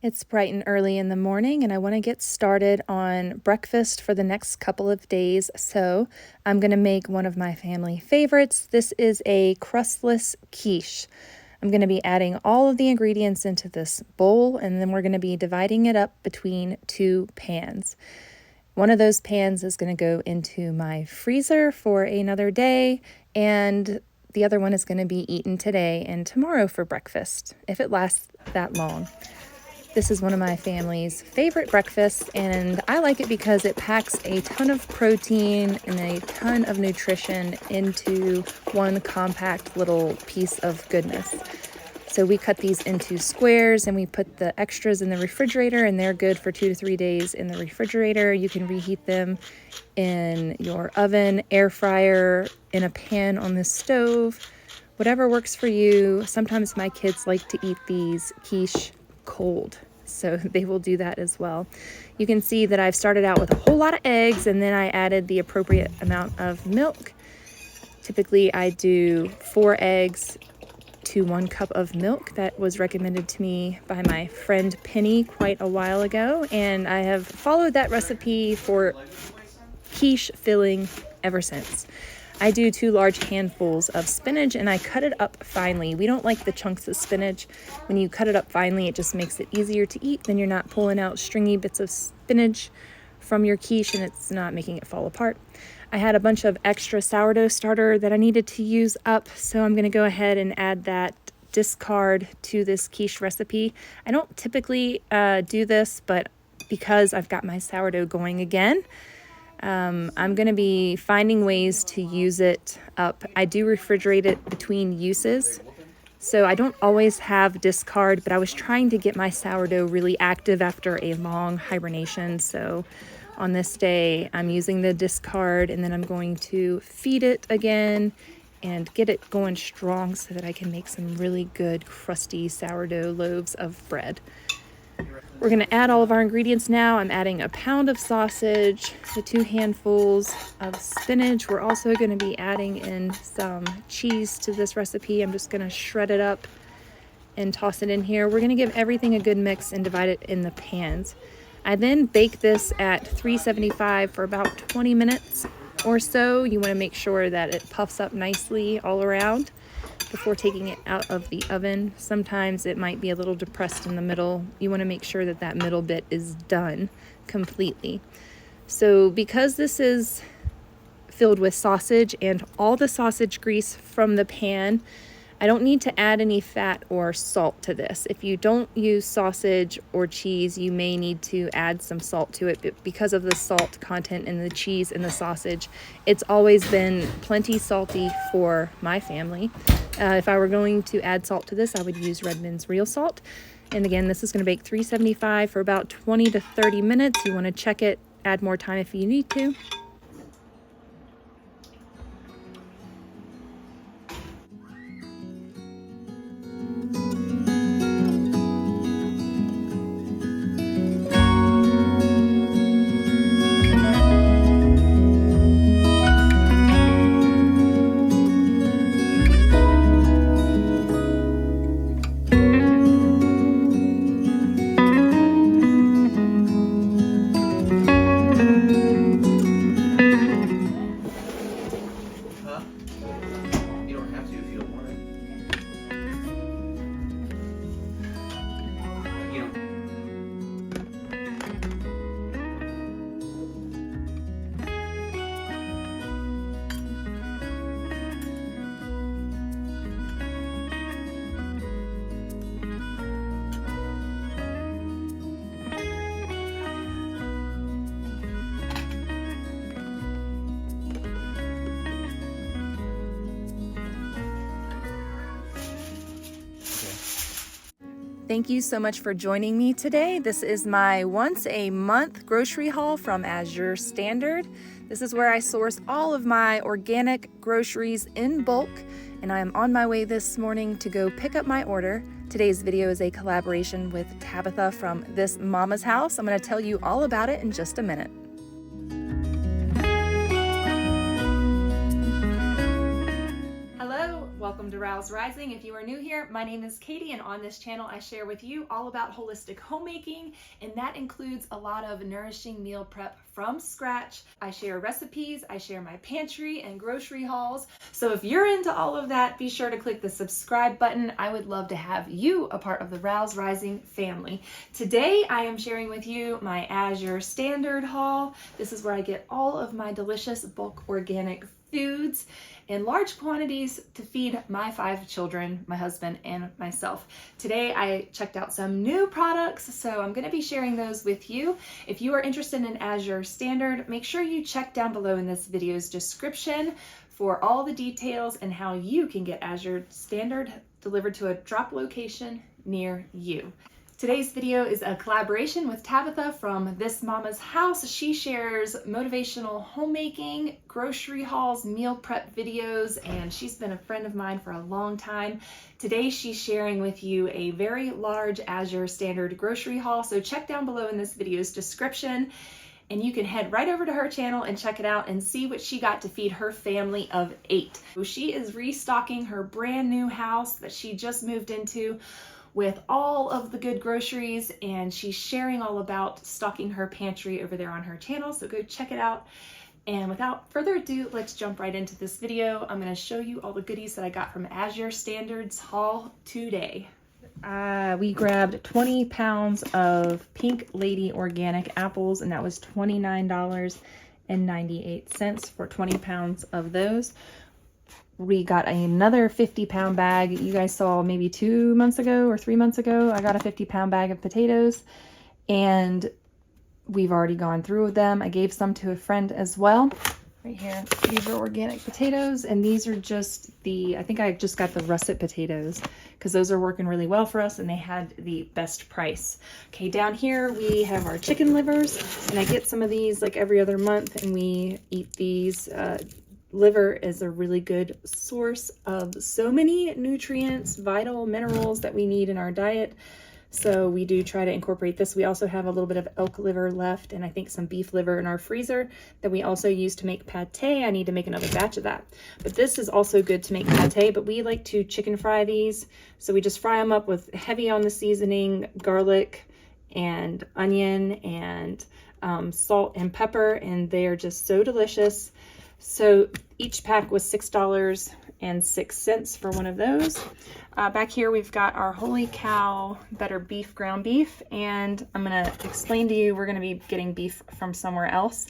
It's bright and early in the morning, and I want to get started on breakfast for the next couple of days. So I'm going to make one of my family favorites. This is a crustless quiche. I'm going to be adding all of the ingredients into this bowl, and then we're going to be dividing it up between two pans. One of those pans is going to go into my freezer for another day, and the other one is going to be eaten today and tomorrow for breakfast, if it lasts that long. This is one of my family's favorite breakfasts, and I like it because it packs a ton of protein and a ton of nutrition into one compact little piece of goodness. So we cut these into squares and we put the extras in the refrigerator, and they're good for 2 to 3 days in the refrigerator. You can reheat them in your oven, air fryer, in a pan on the stove, whatever works for you. Sometimes my kids like to eat these quiche cold, so they will do that as well. You can see that I've started out with a whole lot of eggs, and then I added the appropriate amount of milk. Typically I do 4 eggs to 1 cup of milk. That was recommended to me by my friend Penny quite a while ago, and I have followed that recipe for quiche filling ever since. I do 2 large handfuls of spinach, and I cut it up finely. We don't like the chunks of spinach. When you cut it up finely, it just makes it easier to eat. Then you're not pulling out stringy bits of spinach from your quiche, and it's not making it fall apart. I had a bunch of extra sourdough starter that I needed to use up, so I'm going to go ahead and add that discard to this quiche recipe. I don't typically do this, but because I've got my sourdough going again, I'm going to be finding ways to use it up. I do refrigerate it between uses, so I don't always have discard, but I was trying to get my sourdough really active after a long hibernation. So on this day, I'm using the discard, and then I'm going to feed it again and get it going strong so that I can make some really good crusty sourdough loaves of bread. We're going to add all of our ingredients now. I'm adding a pound of sausage, the 2 handfuls of spinach. We're also going to be adding in some cheese to this recipe. I'm just going to shred it up and toss it in here. We're going to give everything a good mix and divide it in the pans. I then bake this at 375 for about 20 minutes or so. You want to make sure that it puffs up nicely all around before taking it out of the oven. Sometimes it might be a little depressed in the middle. You want to make sure that that middle bit is done completely. So because this is filled with sausage and all the sausage grease from the pan, I don't need to add any fat or salt to this. If you don't use sausage or cheese, you may need to add some salt to it, but because of the salt content in the cheese and the sausage, it's always been plenty salty for my family. If I were going to add salt to this, I would use Redmond's real salt. And again, this is going to bake 375 for about 20 to 30 minutes. You want to check it, add more time if you need to. Thank you so much for joining me today. This is my once-a-month grocery haul from Azure Standard. This is where I source all of my organic groceries in bulk, and I am on my way this morning to go pick up my order. Today's video is a collaboration with Tabitha from This Mama's House. I'm going to tell you all about it in just a minute. Hello, Welcome to Rouse Rising. If you are new here, my name is Katie, and on this channel I share with you all about holistic homemaking, and that includes a lot of nourishing meal prep from scratch. I share recipes, I share my pantry and grocery hauls. So if you're into all of that, be sure to click the subscribe button. I would love to have you a part of the Rouse Rising family. Today I am sharing with you my Azure Standard Haul. This is where I get all of my delicious bulk organic foods in large quantities to feed my 5 children, my husband, and myself. Today I checked out some new products, so I'm going to be sharing those with you. If you are interested in Azure Standard, make sure you check down below in this video's description for all the details and how you can get Azure Standard delivered to a drop location near you. Today's video is a collaboration with Tabitha from This Mama's House. She shares motivational homemaking, grocery hauls, meal prep videos, and she's been a friend of mine for a long time. Today she's sharing with you a very large Azure Standard grocery haul, so check down below in this video's description and you can head right over to her channel and check it out and see what she got to feed her family of 8. So she is restocking her brand new house that she just moved into with all of the good groceries, and she's sharing all about stocking her pantry over there on her channel, so go check it out. And without further ado, let's jump right into this video. I'm going to show you all the goodies that I got from Azure Standard's haul today. We grabbed 20 pounds of Pink Lady organic apples, and that was $29.98 for 20 pounds of those. We got another 50-pound bag. You guys saw maybe 2 months ago or 3 months ago, I got a 50-pound bag of potatoes, and we've already gone through with them. I gave some to a friend as well. Right here, these are organic potatoes, and these are just I think I just got the russet potatoes because those are working really well for us and they had the best price. Okay, down here we have our chicken livers, and I get some of these like every other month and we eat these. Liver is a really good source of so many nutrients, vital minerals that we need in our diet. So we do try to incorporate this. We also have a little bit of elk liver left, and I think some beef liver in our freezer that we also use to make pate. I need to make another batch of that. But this is also good to make pate, but we like to chicken fry these. So we just fry them up with heavy on the seasoning, garlic and onion and salt and pepper, and they are just so delicious. So each pack was $6.06 for one of those. Back here we've got our Holy Cow Better Beef ground beef, and I'm going to explain to you, we're going to be getting beef from somewhere else,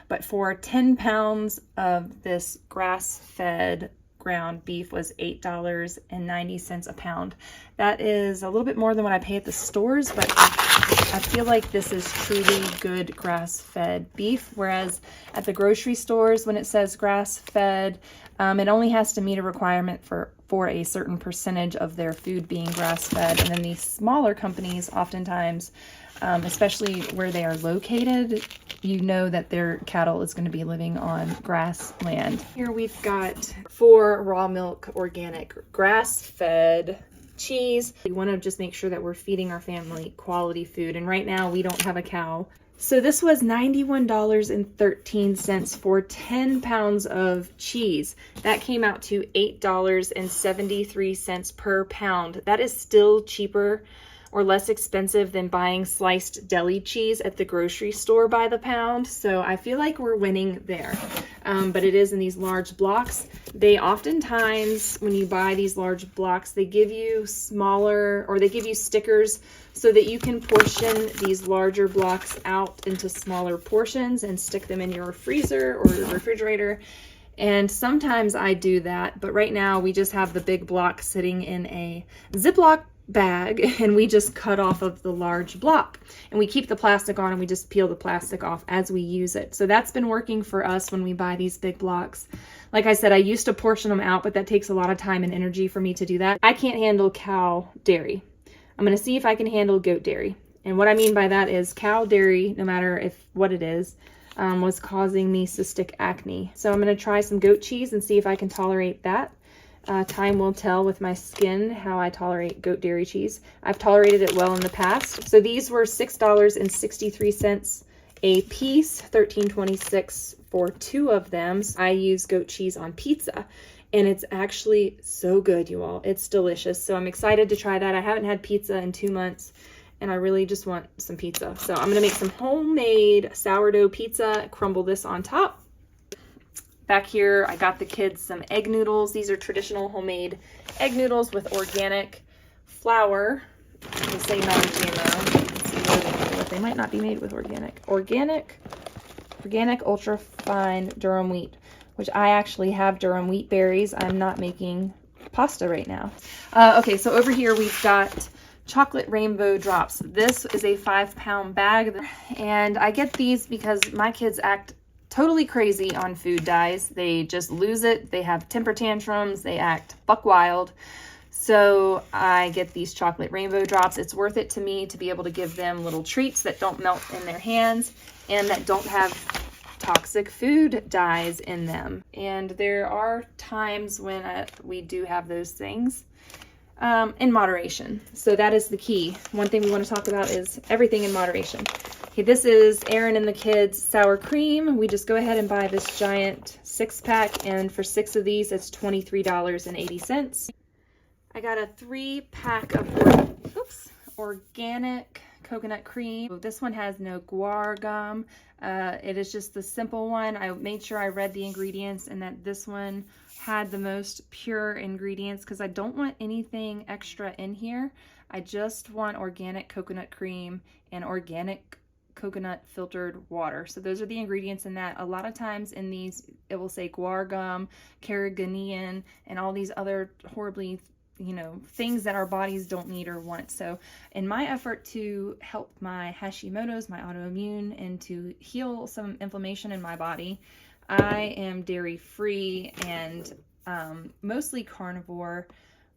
but for 10 pounds of this grass-fed ground beef was $8.90 a pound. That is a little bit more than what I pay at the stores, but I feel like this is truly good grass-fed beef, whereas at the grocery stores, when it says grass-fed, it only has to meet a requirement for a certain percentage of their food being grass-fed. And then these smaller companies, oftentimes, especially where they are located, you know that their cattle is going to be living on grassland. Here we've got 4 raw milk organic grass-fed cheese. We want to just make sure that we're feeding our family quality food, and right now we don't have a cow. So this was $91.13 for 10 pounds of cheese. That came out to $8.73 per pound. That is still cheaper or less expensive than buying sliced deli cheese at the grocery store by the pound. So I feel like we're winning there. But it is in these large blocks. They oftentimes, when you buy these large blocks, they give you smaller, or they give you stickers so that you can portion these larger blocks out into smaller portions and stick them in your freezer or your refrigerator. And sometimes I do that, but right now we just have the big block sitting in a Ziploc bag, and we just cut off of the large block, and we keep the plastic on, and we just peel the plastic off as we use it. So that's been working for us when we buy these big blocks. Like I said, I used to portion them out, but that takes a lot of time and energy for me to do that. I can't handle cow dairy. I'm going to see if I can handle goat dairy. And what I mean by that is cow dairy, no matter what it is, was causing me cystic acne. So I'm going to try some goat cheese and see if I can tolerate that. Time will tell with my skin how I tolerate goat dairy cheese. I've tolerated it well in the past. So these were $6.63 a piece, $13.26 for 2 of them. I use goat cheese on pizza, and it's actually so good, you all. It's delicious. So I'm excited to try that. I haven't had pizza in 2 months, and I really just want some pizza. So I'm gonna make some homemade sourdough pizza, crumble this on top. Back here, I got the kids some egg noodles. These are traditional homemade egg noodles with organic flour. They say non-GMO. Let's see what they're made with. They might not be made with organic. Organic ultra fine durum wheat, which I actually have durum wheat berries. I'm not making pasta right now. Okay, so over here we've got chocolate rainbow drops. This is a 5-pound bag, and I get these because my kids act totally crazy on food dyes. They just lose it. They have temper tantrums. They act buck wild. So I get these chocolate rainbow drops. It's worth it to me to be able to give them little treats that don't melt in their hands and that don't have toxic food dyes in them. And there are times when we do have those things in moderation. So that is the key. One thing we want to talk about is everything in moderation. Okay, this is Aaron and the kids' sour cream. We just go ahead and buy this giant 6-pack, and for 6 of these, it's $23.80. I got a 3-pack of organic coconut cream. This one has no guar gum. It is just the simple one. I made sure I read the ingredients and that this one had the most pure ingredients because I don't want anything extra in here. I just want organic coconut cream and organic coconut filtered water. So those are the ingredients in that. A lot of times in these, it will say guar gum, carrageenan, and all these other horribly, things that our bodies don't need or want. So in my effort to help my Hashimoto's, my autoimmune, and to heal some inflammation in my body, I am dairy free and mostly carnivore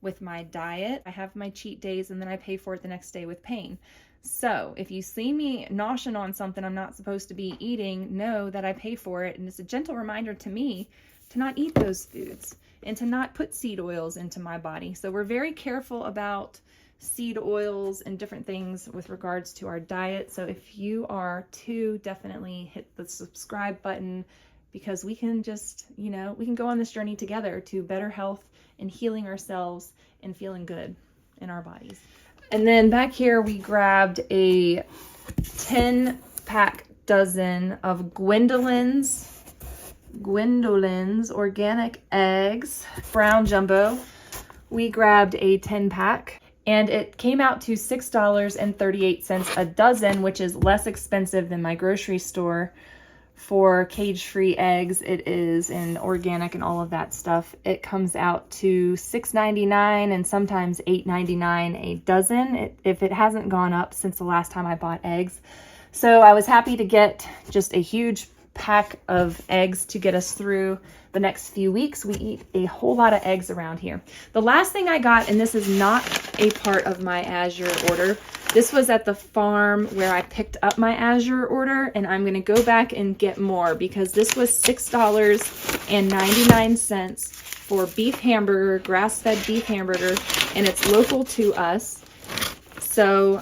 with my diet. I have my cheat days and then I pay for it the next day with pain. So if you see me noshing on something I'm not supposed to be eating, know that I pay for it. And it's a gentle reminder to me to not eat those foods and to not put seed oils into my body. So we're very careful about seed oils and different things with regards to our diet. So if you are too, definitely hit the subscribe button because we can just, we can go on this journey together to better health and healing ourselves and feeling good in our bodies. And then back here, we grabbed a 10-pack dozen of Gwendolyn's organic eggs, brown jumbo. We grabbed a 10-pack and it came out to $6.38 a dozen, which is less expensive than my grocery store for cage-free eggs. It is in organic and all of that stuff. It comes out to $6.99 and sometimes $8.99 a dozen if it hasn't gone up since the last time I bought eggs. So I was happy to get just a huge pack of eggs to get us through the next few weeks. We eat a whole lot of eggs around here. The last thing I got, and this is not a part of my Azure order, this was at the farm where I picked up my Azure order, and I'm going to go back and get more because this was $6.99 for beef hamburger, grass-fed beef hamburger, and it's local to us. So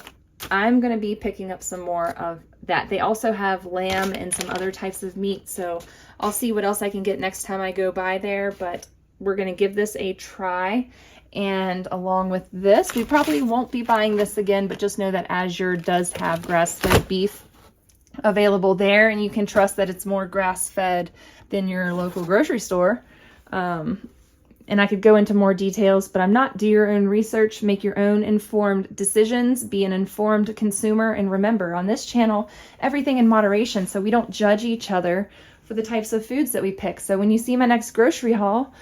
I'm going to be picking up some more of that. They also have lamb and some other types of meat, so I'll see what else I can get next time I go by there, but we're going to give this a try. And along with this, we probably won't be buying this again, but just know that Azure does have grass-fed beef available there, and you can trust that it's more grass-fed than your local grocery store. And I could go into more details, but I'm not. Do your own research, make your own informed decisions, be an informed consumer, and remember, on this channel, everything in moderation, so we don't judge each other for the types of foods that we pick. So when you see my next grocery haul,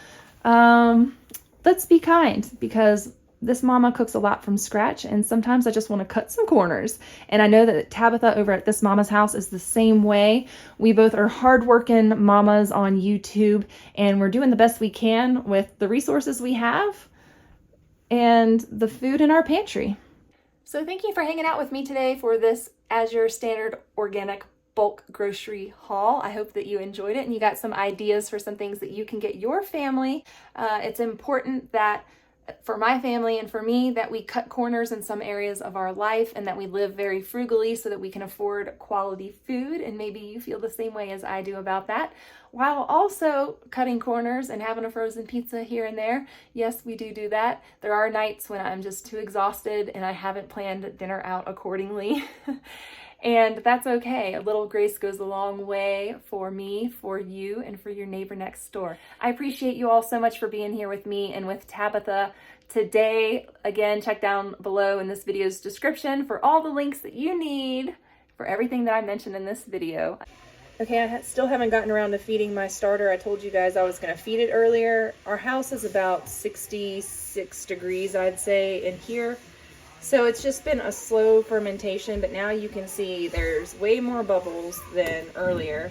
let's be kind, because this mama cooks a lot from scratch, and sometimes I just want to cut some corners. And I know that Tabitha over at This Mama's House is the same way. We both are hardworking mamas on YouTube, and we're doing the best we can with the resources we have and the food in our pantry. So thank you for hanging out with me today for this Azure Standard Organic Bulk Grocery Haul. I hope that you enjoyed it and you got some ideas for some things that you can get your family. It's important that for my family and for me that we cut corners in some areas of our life and that we live very frugally so that we can afford quality food. And maybe you feel the same way as I do about that, while also cutting corners and having a frozen pizza here and there. Yes, we do that. There are nights when I'm just too exhausted and I haven't planned dinner out accordingly. And that's okay. A little grace goes a long way for me, for you, and for your neighbor next door. I appreciate you all so much for being here with me and with Tabitha today. Again, check down below in this video's description for all the links that you need for everything that I mentioned in this video. Okay, I still haven't gotten around to feeding my starter. I told you guys I was going to feed it earlier. Our house is about 66 degrees, I'd say, in here. So it's just been a slow fermentation, but now you can see there's way more bubbles than earlier.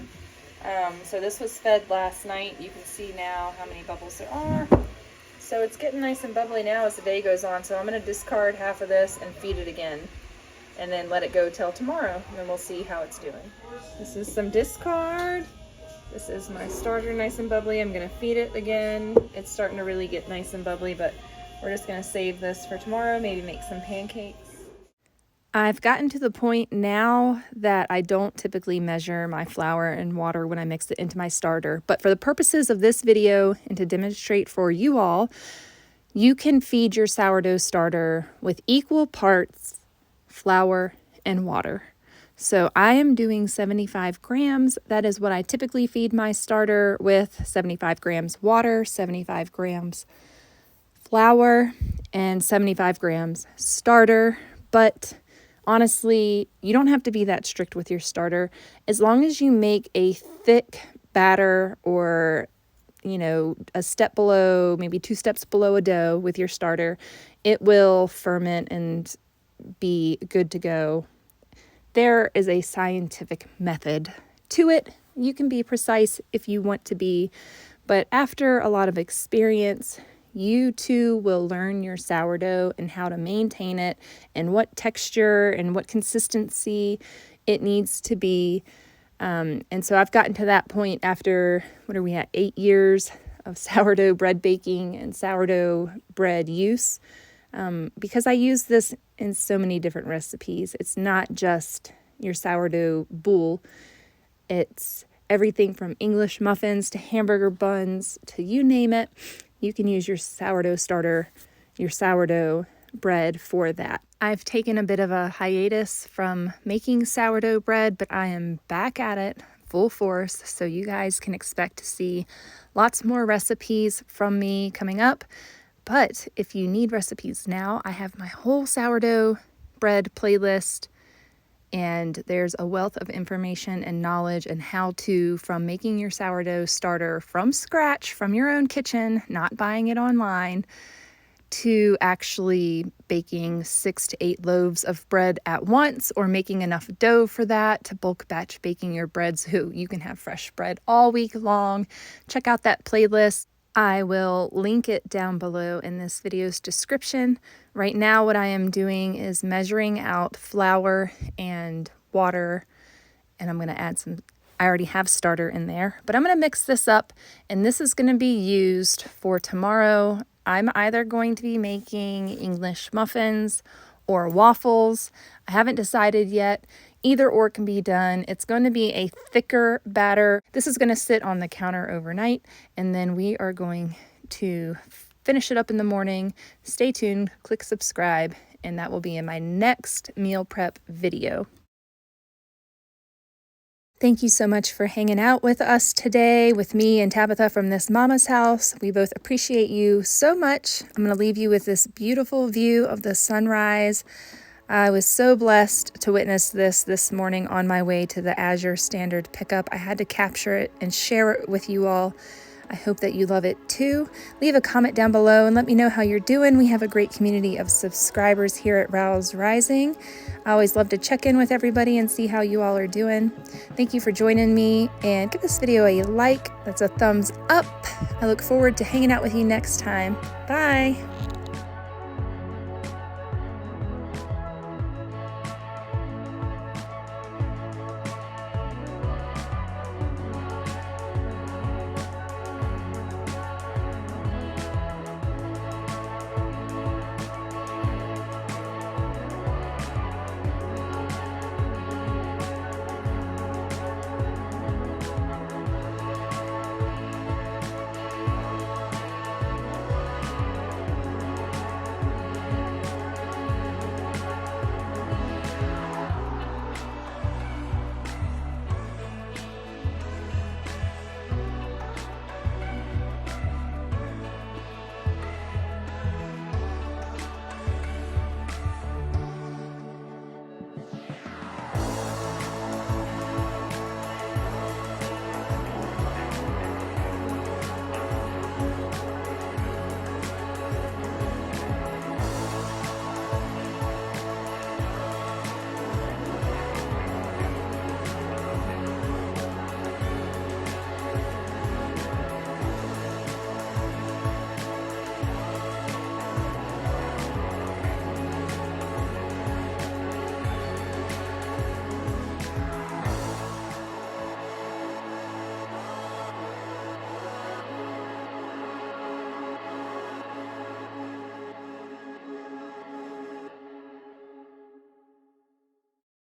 So this was fed last night. You can see now how many bubbles there are. So it's getting nice and bubbly now as the day goes on. So I'm going to discard half of this and feed it again, and then let it go till tomorrow, and then we'll see how it's doing. This is some discard. This is my starter, nice and bubbly. I'm going to feed it again. It's starting to really get nice and bubbly, but we're just going to save this for tomorrow, maybe make some pancakes. I've gotten to the point now that I don't typically measure my flour and water when I mix it into my starter. But for the purposes of this video and to demonstrate for you all, you can feed your sourdough starter with equal parts flour and water. So I am doing 75 grams. That is what I typically feed my starter with. 75 grams water, 75 grams flour, and 75 grams starter. But honestly, you don't have to be that strict with your starter. As long as you make a thick batter, or a step below, maybe 2 steps below a dough with your starter, it will ferment and be good to go. There is a scientific method to it. You can be precise if you want to be, but after a lot of experience, you too will learn your sourdough and how to maintain it and what texture and what consistency it needs to be. And so I've gotten to that point after, 8 years of sourdough bread baking and sourdough bread use, because I use this in so many different recipes. It's not just your sourdough boule. It's everything from English muffins to hamburger buns to you name it. You can use your sourdough starter, your sourdough bread for that. I've taken a bit of a hiatus from making sourdough bread, but I am back at it full force. So you guys can expect to see lots more recipes from me coming up. But if you need recipes now, I have my whole sourdough bread playlist, and there's a wealth of information and knowledge and how-to from making your sourdough starter from scratch, from your own kitchen, not buying it online, to actually baking 6 to 8 loaves of bread at once, or making enough dough for that to bulk batch baking your bread so you can have fresh bread all week long. Check out that playlist. I will link it down below in this video's description. Right now, what I am doing is measuring out flour and water, and I'm going to add some, I already have starter in there, but I'm going to mix this up, and this is going to be used for tomorrow. I'm either going to be making English muffins or waffles. I haven't decided yet. Either or can be done. It's going to be a thicker batter. This is going to sit on the counter overnight, and then we are going to finish it up in the morning. Stay tuned, click subscribe, and that will be in my next meal prep video. Thank you so much for hanging out with us today, with me and Tabitha from This Mama's House. We both appreciate you so much. I'm going to leave you with this beautiful view of the sunrise. I was so blessed to witness this morning on my way to the Azure Standard pickup. I had to capture it and share it with you all. I hope that you love it too. Leave a comment down below and let me know how you're doing. We have a great community of subscribers here at Rouse Rising. I always love to check in with everybody and see how you all are doing. Thank you for joining me, and give this video a like. That's a thumbs up. I look forward to hanging out with you next time. Bye.